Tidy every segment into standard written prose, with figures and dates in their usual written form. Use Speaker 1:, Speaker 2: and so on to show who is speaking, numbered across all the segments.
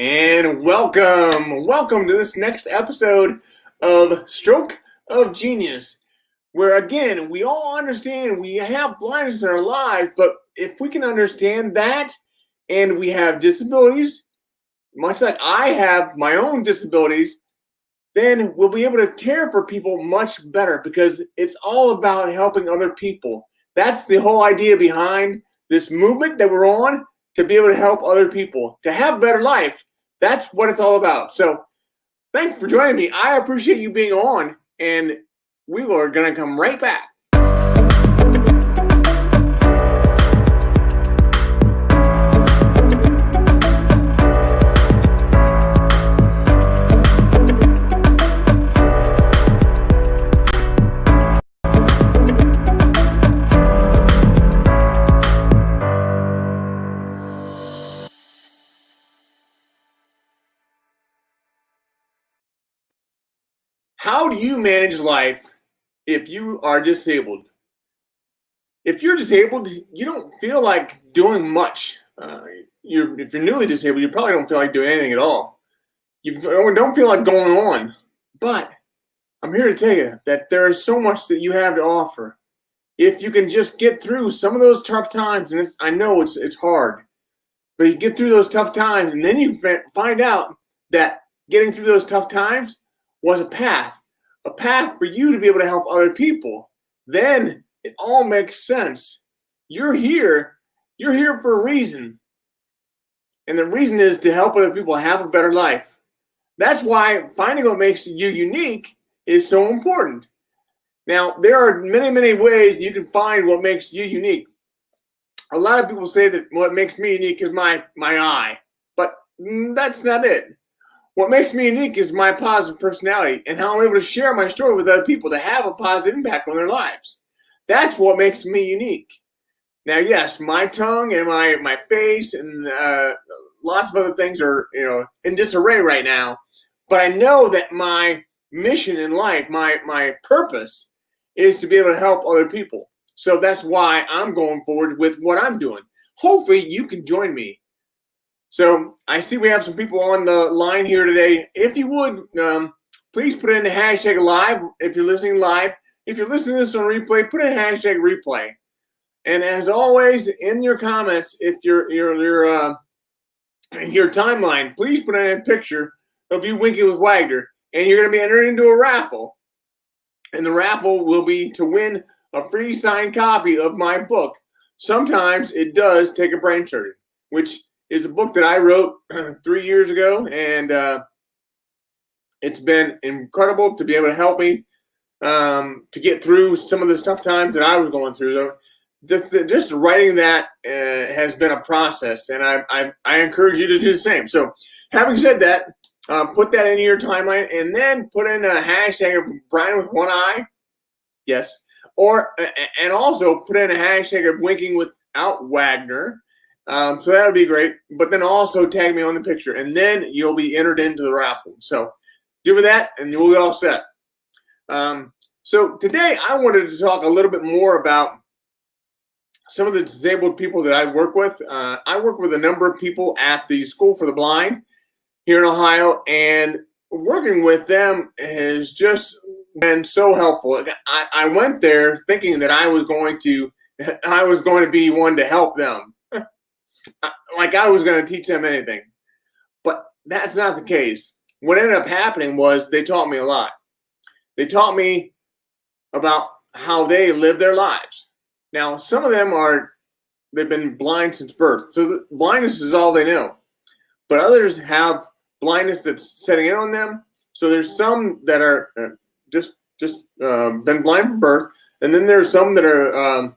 Speaker 1: And welcome to this next episode of Stroke of Genius, where again, we all understand we have blindness in our lives, but if we can understand that and we have disabilities, much like I have my own disabilities, then we'll be able to care for people much better because it's all about helping other people. That's the whole idea behind this movement that we're on, to be able to help other people, to have a better life. That's what it's all about. So thank you for joining me. I appreciate you being on, and we are going to come right back. How do you manage life if you are disabled? If you're disabled, you don't feel like doing much. If you're newly disabled, you probably don't feel like doing anything at all. You don't feel like going on. But I'm here to tell you that there is so much that you have to offer. If you can just get through some of those tough times, and I know it's hard, but you get through those tough times, and then you find out that getting through those tough times was a path for you to be able to help other people. Then it all makes sense. You're here for a reason. And the reason is to help other people have a better life. That's why finding what makes you unique is so important. Now, there are many, many ways you can find what makes you unique. A lot of people say that what makes me unique is my eye, but that's not it. What makes me unique is my positive personality and how I'm able to share my story with other people to have a positive impact on their lives. That's what makes me unique. Now, yes, my tongue and my face and lots of other things are in disarray right now, but I know that my mission in life, my purpose, is to be able to help other people. So that's why I'm going forward with what I'm doing. Hopefully, you can join me. So I see we have some people on the line here today. If you would, please put in the hashtag live if you're listening live. If you're listening to this on replay, put in hashtag replay. And as always, in your comments, if your timeline, please put in a picture of you winking with Wagner, and you're going to be entered into a raffle. And the raffle will be to win a free signed copy of my book. Sometimes it does take a brain surgery, which is a book that I wrote 3 years ago, and it's been incredible to be able to help me to get through some of the tough times that I was going through. So just writing that has been a process, and I encourage you to do the same. So having said that, put that into your timeline, and then put in a hashtag of Brian with one eye, yes, and also put in a hashtag of winking without Wagner. So that would be great. But then also tag me on the picture, and then you'll be entered into the raffle. So do with that, and you'll be all set. So today I wanted to talk a little bit more about some of the disabled people that I work with. I work with a number of people at the School for the Blind here in Ohio, and working with them has just been so helpful. I went there thinking that I was going to be one to help them. Like I was going to teach them anything. But that's not the case. What ended up happening was they taught me a lot. They taught me about how they live their lives. Now, some of them they've been blind since birth. So blindness is all they know. But others have blindness that's setting in on them. So there's some that are just been blind from birth. And then there's some that are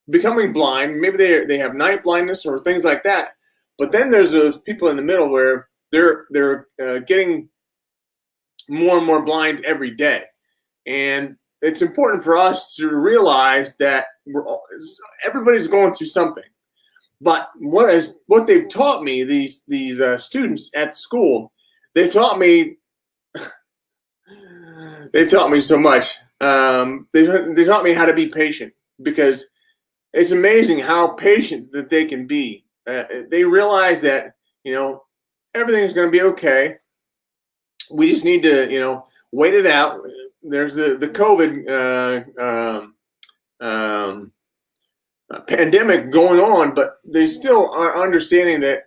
Speaker 1: becoming blind. Maybe they have night blindness or things like that. But then there's those people in the middle where they're getting more and more blind every day. And it's important for us to realize that everybody's going through something. But what they've taught me, these students at school, they've taught me so much. They taught me how to be patient, because it's amazing how patient that they can be. They realize that, everything's going to be okay. We just need to, wait it out. There's the COVID pandemic going on, but they still are understanding that,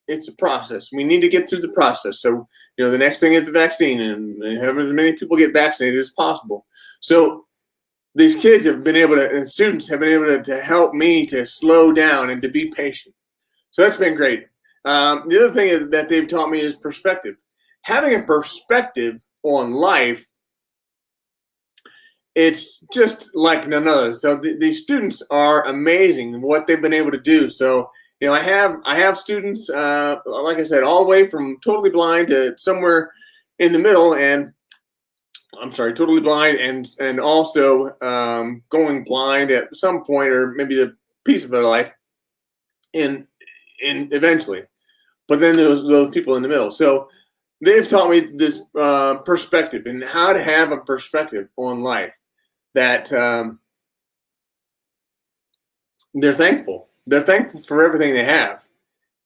Speaker 1: it's a process. We need to get through the process. So, the next thing is the vaccine, and have as many people get vaccinated as possible. So these kids have been able to, and students have been able to help me to slow down and to be patient. So that's been great. The other thing that they've taught me is perspective. Having a perspective on life, it's just like none other. So these students are amazing what they've been able to do. So, I have students, like I said, all the way from totally blind to somewhere in the middle, and totally blind and also going blind at some point, or maybe a piece of their life, and eventually. But then those people in the middle. So they've taught me this perspective, and how to have a perspective on life, that they're thankful. They're thankful for everything they have,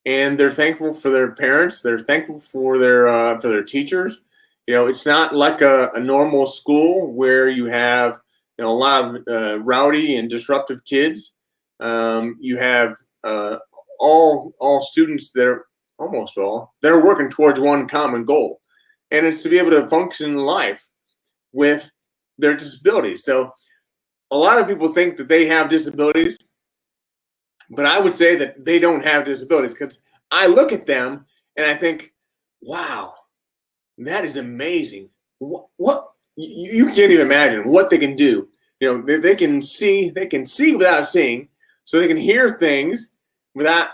Speaker 1: and they're thankful for their parents. They're thankful for their teachers. It's not like a normal school where you have a lot of rowdy and disruptive kids. You have all students that are almost all that are working towards one common goal, and it's to be able to function in life with their disabilities. So a lot of people think that they have disabilities, but I would say that they don't have disabilities, because I look at them and I think, wow, that is amazing. What you can't even imagine what they can do. They can see without seeing, so they can hear things without,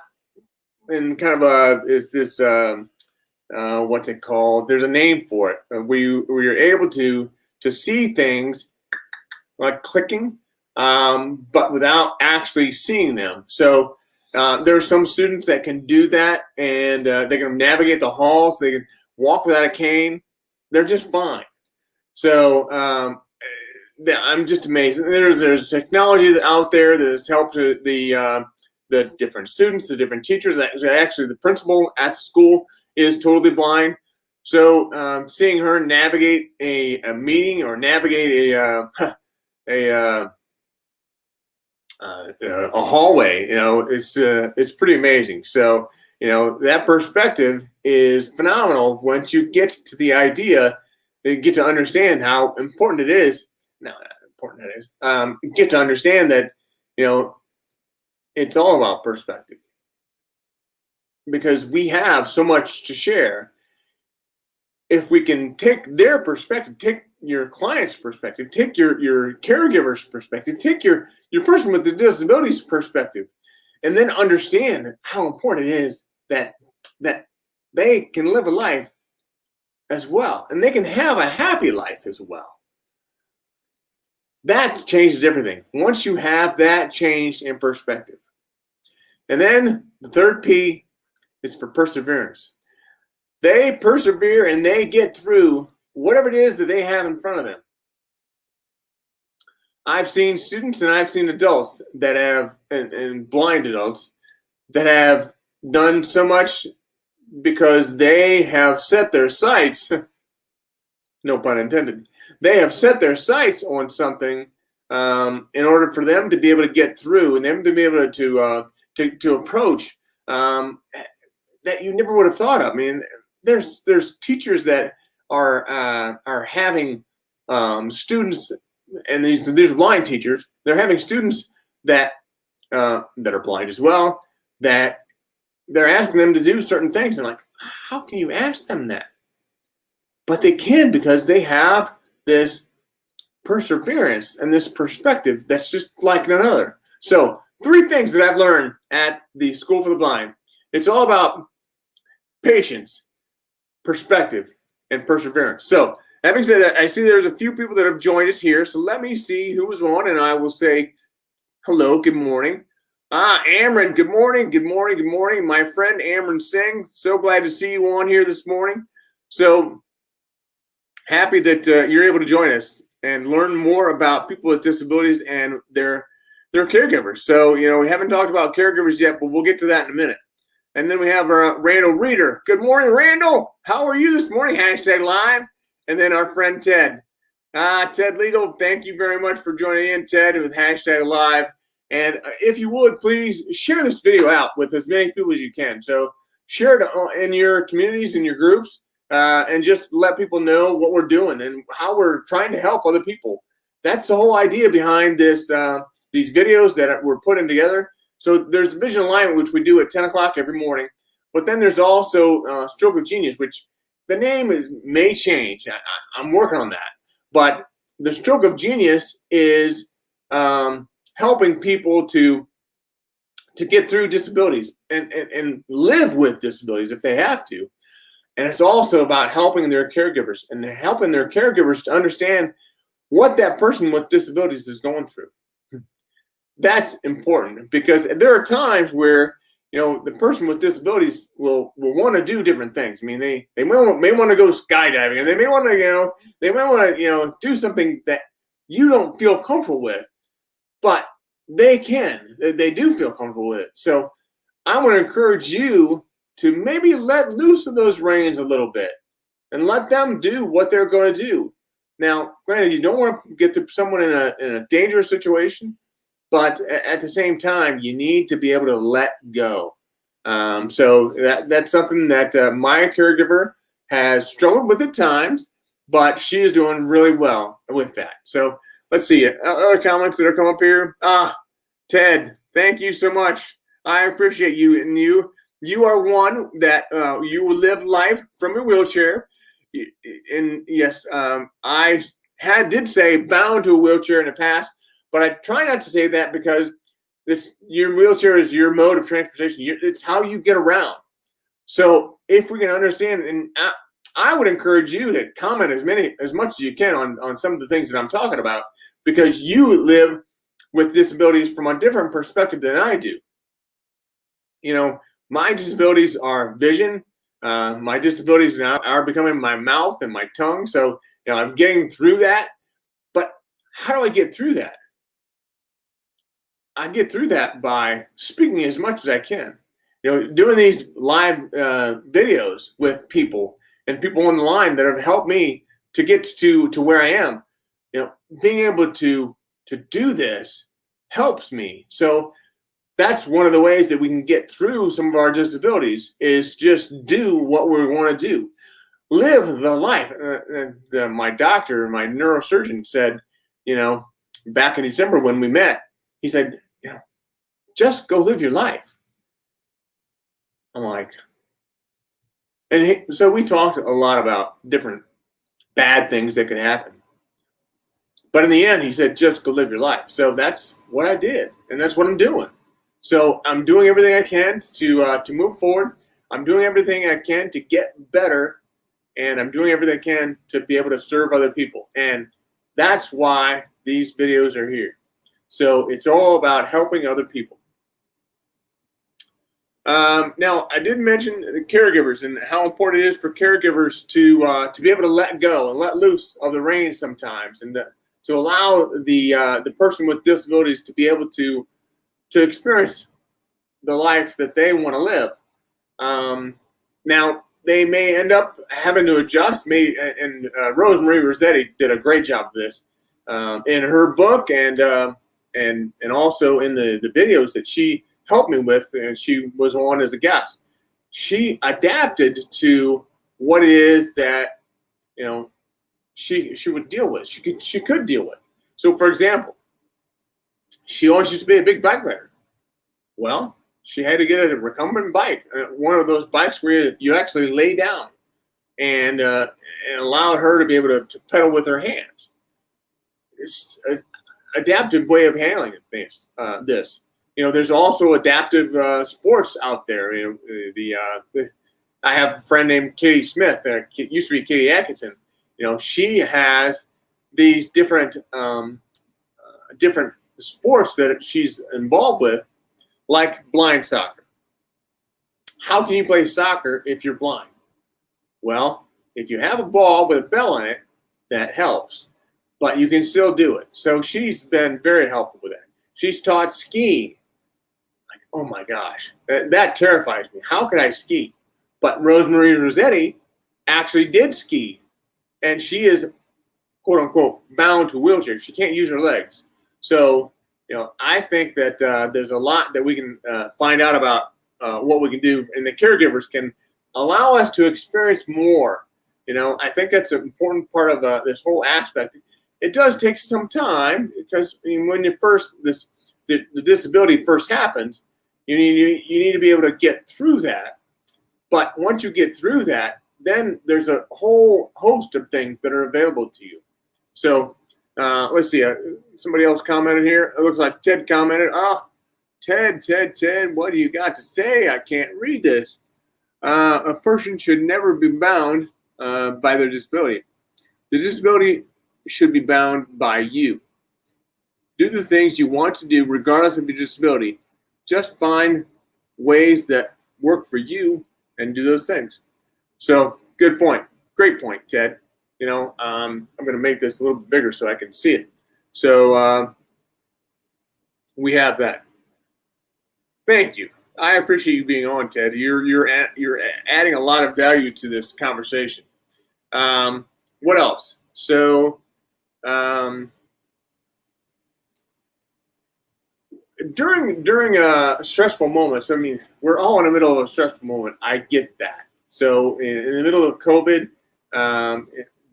Speaker 1: and kind of is this what's it called? There's a name for it, where you're able to see things like clicking, but without actually seeing them. So there are some students that can do that, and they can navigate the halls. They can walk without a cane. They're just fine. So I'm just amazed. There's technology out there that has helped the different students, the different teachers. Actually, the principal at the school is totally blind. So seeing her navigate a meeting, or navigate a hallway, it's pretty amazing. So that perspective is phenomenal once you get to the idea, you get to understand how important it is. No, not important it is. Get to understand that it's all about perspective, because we have so much to share. If we can take their perspective, take your client's perspective, take your caregiver's perspective, take your person with the disabilities perspective, and then understand how important it is that they can live a life as well, and they can have a happy life as well. That changes everything once you have that change in perspective. And then the third P is for perseverance. They persevere and they get through whatever it is that they have in front of them. I've seen students and I've seen adults that have, and blind adults, that have done so much because they have set their sights, no pun intended, they have set their sights on something in order for them to be able to get through, and them to be able to approach that you never would have thought of. I mean, there's teachers that are having students, and these are blind teachers. They're having students that are blind as well, that they're asking them to do certain things. And like, how can you ask them that? But they can, because they have this perseverance and this perspective that's just like none other. So 3 things that I've learned at the School for the Blind. It's all about patience, perspective, and perseverance. So having said that, I see there's a few people that have joined us here. So let me see who was on, and I will say hello, good morning. Amron, good morning, good morning, good morning. My friend Amron Singh, so glad to see you on here this morning. So happy that you're able to join us and learn more about people with disabilities and their caregivers. So, we haven't talked about caregivers yet, but we'll get to that in a minute. And then we have Randall Reeder. Good morning, Randall. How are you this morning? #live. And then our friend Ted. Ted Legal, thank you very much for joining in, Ted, with #live. And if you would, please share this video out with as many people as you can. So share it in your communities, in your groups, and just let people know what we're doing and how we're trying to help other people. That's the whole idea behind this, these videos that we're putting together. So there's Vision Alignment, which we do at 10 o'clock every morning. But then there's also Stroke of Genius, which the name may change. I'm working on that. But the Stroke of Genius is helping people to get through disabilities and live with disabilities if they have to. And it's also about helping their caregivers and helping their caregivers to understand what that person with disabilities is going through. That's important because there are times where, the person with disabilities will want to do different things. I mean, they may want to go skydiving, or they may want to, do something that you don't feel comfortable with, but they do feel comfortable with it. So I want to encourage you to maybe let loose of those reins a little bit and let them do what they're going to do. Now, granted, you don't want to get to someone in a dangerous situation, but at the same time, you need to be able to let go. So that's something that my caregiver has struggled with at times, but she is doing really well with that. So let's see other comments that are coming up here. Ted, thank you so much. I appreciate you, and you are one that you live life from a wheelchair. And yes, I did say bound to a wheelchair in the past. But I try not to say that because your wheelchair is your mode of transportation. It's how you get around. So if we can understand, and I would encourage you to comment as much as you can on some of the things that I'm talking about, because you live with disabilities from a different perspective than I do. My disabilities are vision. My disabilities now are becoming my mouth and my tongue. So I'm getting through that. But how do I get through that? I get through that by speaking as much as I can. Doing these live videos with people and people on the line that have helped me to get to where I am. Being able to do this helps me. So that's one of the ways that we can get through some of our disabilities is just do what we want to do. Live the life. My doctor, my neurosurgeon said, back in December when we met, he said, just go live your life. I'm like, so we talked a lot about different bad things that could happen. But in the end, he said, just go live your life. So that's what I did, and that's what I'm doing. So I'm doing everything I can to move forward. I'm doing everything I can to get better, and I'm doing everything I can to be able to serve other people. And that's why these videos are here. So it's all about helping other people. Now, I did mention the caregivers and how important it is for caregivers to be able to let go and let loose of the reins sometimes, and to allow the person with disabilities to be able to experience the life that they want to live. Now, they may end up having to adjust. And Rosemary Rossetti did a great job of this in her book and also in the videos that she helped me with, and she was on as a guest. She adapted to what it is that she would deal with. She could deal with. So, for example, she always used to be a big bike rider. Well, she had to get a recumbent bike, one of those bikes where you actually lay down, and allowed her to be able to pedal with her hands. It's an adaptive way of handling this. There's also adaptive sports out there. I have a friend named Katie Smith, used to be Katie Atkinson. She has these different different sports that she's involved with, like blind soccer. How can you play soccer if you're blind? Well, if you have a ball with a bell in it, that helps, but you can still do it. So she's been very helpful with that. She's taught skiing. Like, oh my gosh, that terrifies me. How could I ski? But Rosemarie Rossetti actually did ski, and she is, quote unquote, bound to a wheelchair. She can't use her legs. So, I think that there's a lot that we can find out about what we can do, and the caregivers can allow us to experience more. I think that's an important part of this whole aspect. It does take some time because when the disability first happens, you need to be able to get through that. But once you get through that, then there's a whole host of things that are available to you. So let's see. Somebody else commented here. It looks like Ted commented. Ted, what do you got to say? I can't read this. A person should never be bound by their disability. The disability should be bound by you. Do the things you want to do regardless of your disability. Just find ways that work for you and do those things. So, good point. Great point, Ted. I'm going to make this a little bit bigger so I can see it. So, we have that. Thank you. I appreciate you being on, Ted. You're adding a lot of value to this conversation. What else? So, during stressful moments, we're all in the middle of a stressful moment. I get that. So, in the middle of COVID,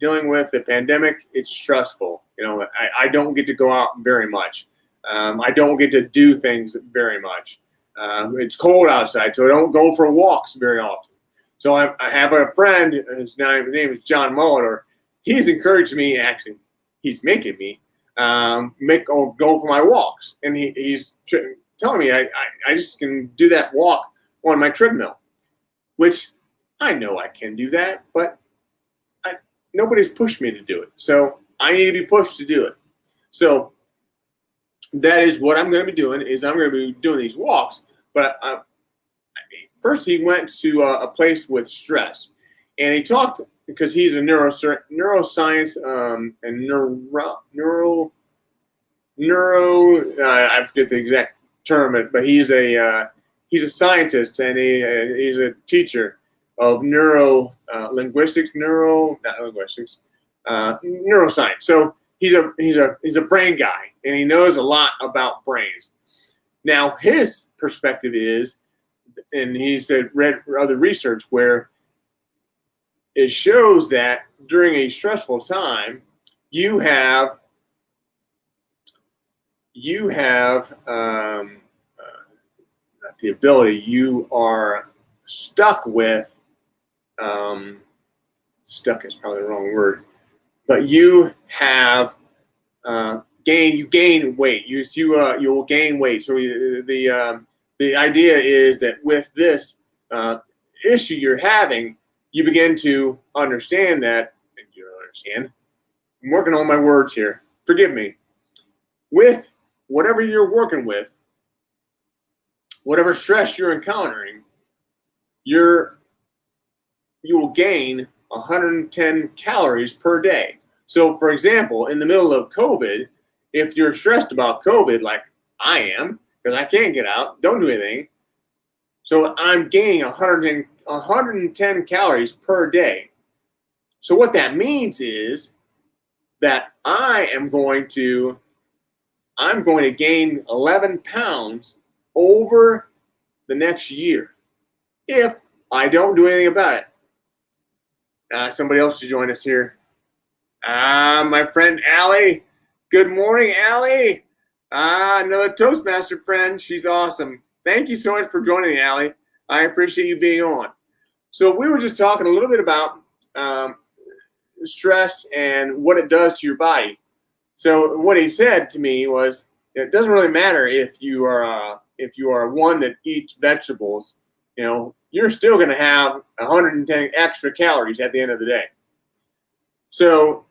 Speaker 1: dealing with the pandemic, it's stressful. I don't get to go out very much. I don't get to do things very much. It's cold outside, so I don't go for walks very often. So I have a friend, his name is John Molitor. He's encouraged me, actually, he's making me go for my walks. And he's telling me I just can do that walk on my treadmill, which I know I can do that, but nobody's pushed me to do it. So I need to be pushed to do it. So that is what I'm going to be doing, is I'm going to be doing these walks. But first he went to a place with stress, and he talked, because he's a neuroscience and I forget the exact term, but he's a scientist, and he's a teacher of neuroscience. So he's a brain guy, and he knows a lot about brains. Now his perspective is, and he said read other research where it shows that during a stressful time, you have not the ability, you are stuck with, stuck is probably the wrong word, but you have gain weight. You will gain weight. So the idea is that with this issue you're having, you begin to understand that, and you understand, I'm working on my words here, forgive me, with whatever you're working with, whatever stress you're encountering, you will gain 110 calories per day. So, for example, in the middle of COVID, if you're stressed about COVID, like I am, because I can't get out, don't do anything, so I'm gaining 110 calories per day. So what that means is that I'm going to gain 11 pounds over the next year if I don't do anything about it. Somebody else to join us here. My friend Allie. Good morning, Allie. Another Toastmaster friend. She's awesome. Thank you so much for joining, Allie. I appreciate you being on. So we were just talking a little bit about stress and what it does to your body. So what he said to me was, it doesn't really matter if you are one that eats vegetables. You you're still going to have 110 extra calories at the end of the day. So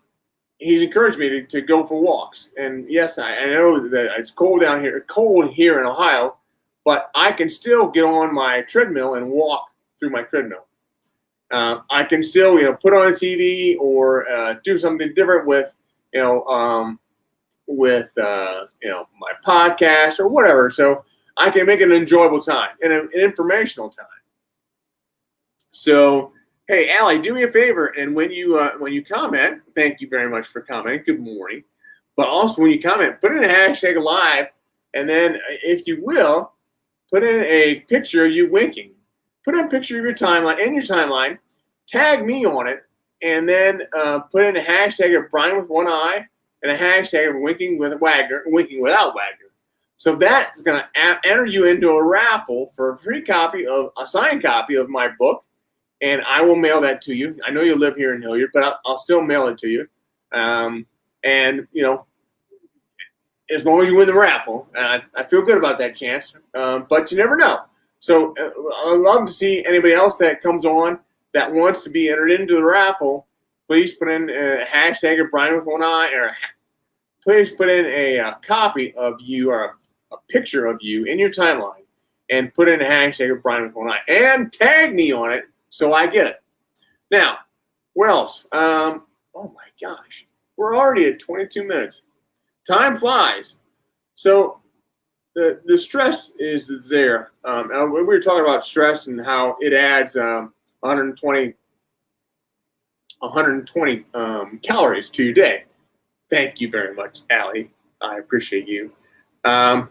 Speaker 1: he's encouraged me to go for walks. And yes, I know that it's cold down here, cold here in Ohio, but I can still get on my treadmill and walk through my treadmill. I can still, put on a TV or do something different with, my podcast or whatever. So I can make it an enjoyable time and an informational time. So, hey, Allie, do me a favor, and when you comment, thank you very much for commenting. Good morning. But also, when you comment, put in a hashtag live, and then, if you will, put in a picture of you winking. Put in a picture of your timeline, tag me on it, and then put in a hashtag of Brian with one eye and a hashtag of winking with Wagner, winking without Wagner. So that's going to enter you into a raffle for a signed copy of my book. And I will mail that to you. I know you live here in Hilliard, but I'll still mail it to you. And, as long as you win the raffle, I feel good about that chance. But you never know. So I'd love to see anybody else that comes on that wants to be entered into the raffle. Please put in a hashtag of Brian with one eye, or please put in a copy of you or a picture of you in your timeline, and put in a hashtag of Brian with one eye and tag me on it. So I get it. Now, where else? Oh my gosh, we're already at 22 minutes. Time flies. So the stress is there. And we were talking about stress and how it adds 120 calories to your day. Thank you very much, Allie. I appreciate you. Now,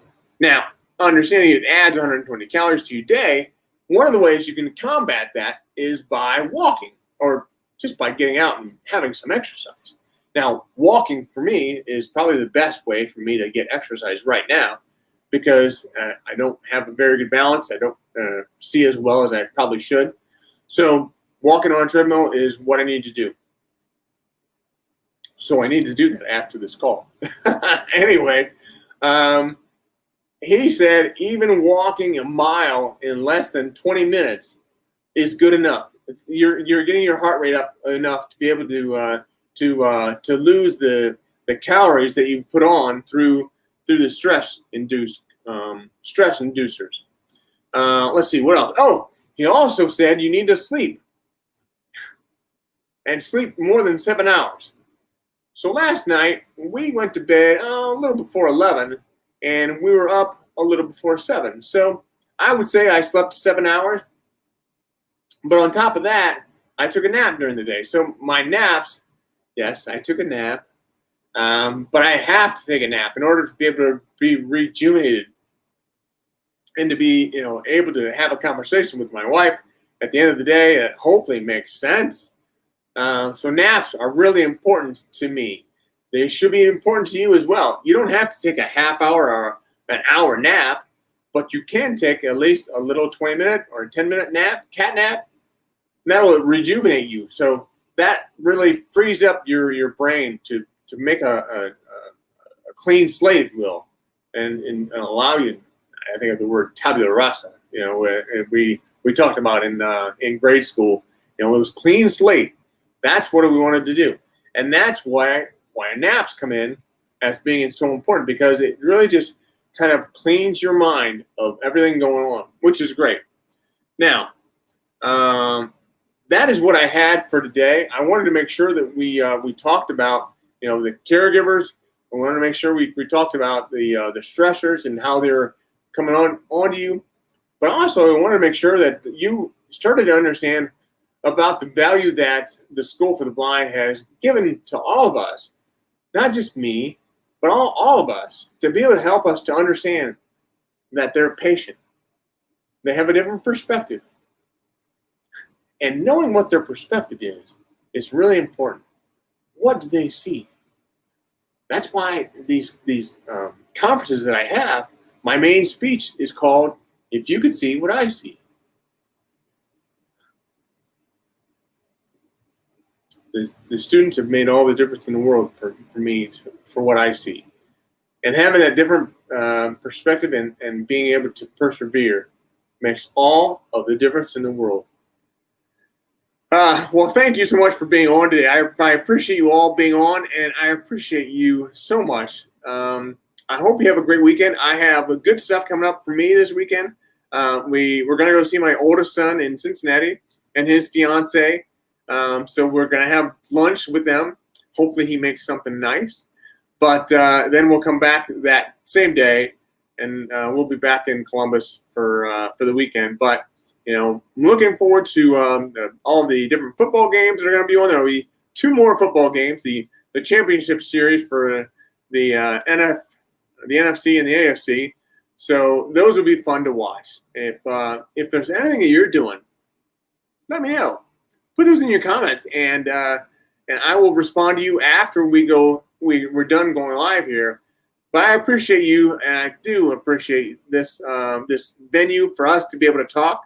Speaker 1: understanding it adds 120 calories to your day, one of the ways you can combat that is by walking, or just by getting out and having some exercise. Now, walking for me is probably the best way for me to get exercise right now, because I don't have a very good balance. I don't see as well as I probably should. So walking on a treadmill is what I need to do. So I need to do that after this call. Anyway, he said even walking a mile in less than 20 minutes is good enough. You're getting your heart rate up enough to be able to lose the calories that you put on through the stress inducers. Let's see, what else? Oh, he also said you need to sleep, and sleep more than 7 hours. So last night we went to bed a little before 11, and we were up a little before 7. So I would say I slept 7 hours. But on top of that, I took a nap during the day. So my naps, yes, I took a nap. But I have to take a nap in order to be able to be rejuvenated and to be, able to have a conversation with my wife at the end of the day that hopefully makes sense. So naps are really important to me. They should be important to you as well. You don't have to take a half hour or an hour nap, but you can take at least a little 20-minute or 10-minute nap, cat nap. And that will rejuvenate you. So that really frees up your brain to make a clean slate, if you will, and allow you. I think of the word tabula rasa. We talked about in grade school. It was clean slate. That's what we wanted to do, and that's why naps come in as being so important, because it really just kind of cleans your mind of everything going on, which is great. Now, that is what I had for today. I wanted to make sure that we talked about the caregivers. I wanted to make sure we talked about the stressors and how they're coming onto you, but also I wanted to make sure that you started to understand about the value that the School for the Blind has given to all of us, not just me, but all of us, to be able to help us to understand that they're patient. They have a different perspective. And knowing what their perspective is really important. What do they see? That's why these conferences that I have, my main speech is called, "If You Could See What I See." The students have made all the difference in the world for me, for what I see. And having that different perspective and being able to persevere makes all of the difference in the world. Well, thank you so much for being on today. I appreciate you all being on, and I appreciate you so much. I hope you have a great weekend. I have good stuff coming up for me this weekend. We're going to go see my oldest son in Cincinnati and his fiance. So we're going to have lunch with them. Hopefully he makes something nice. But then we'll come back that same day, and we'll be back in Columbus for the weekend. But I'm looking forward to all the different football games that are going to be on. There will be 2 more football games: the championship series for the NFC and the AFC. So those will be fun to watch. If there's anything that you're doing, let me know. Put those in your comments, and I will respond to you after we're done going live here. But I appreciate you, and I do appreciate this venue for us to be able to talk.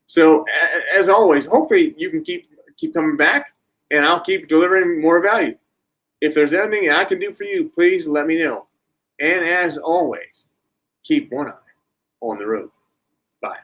Speaker 1: So as always, hopefully you can keep coming back, and I'll keep delivering more value. If there's anything I can do for you, please let me know. And as always, keep one eye on the road. Bye.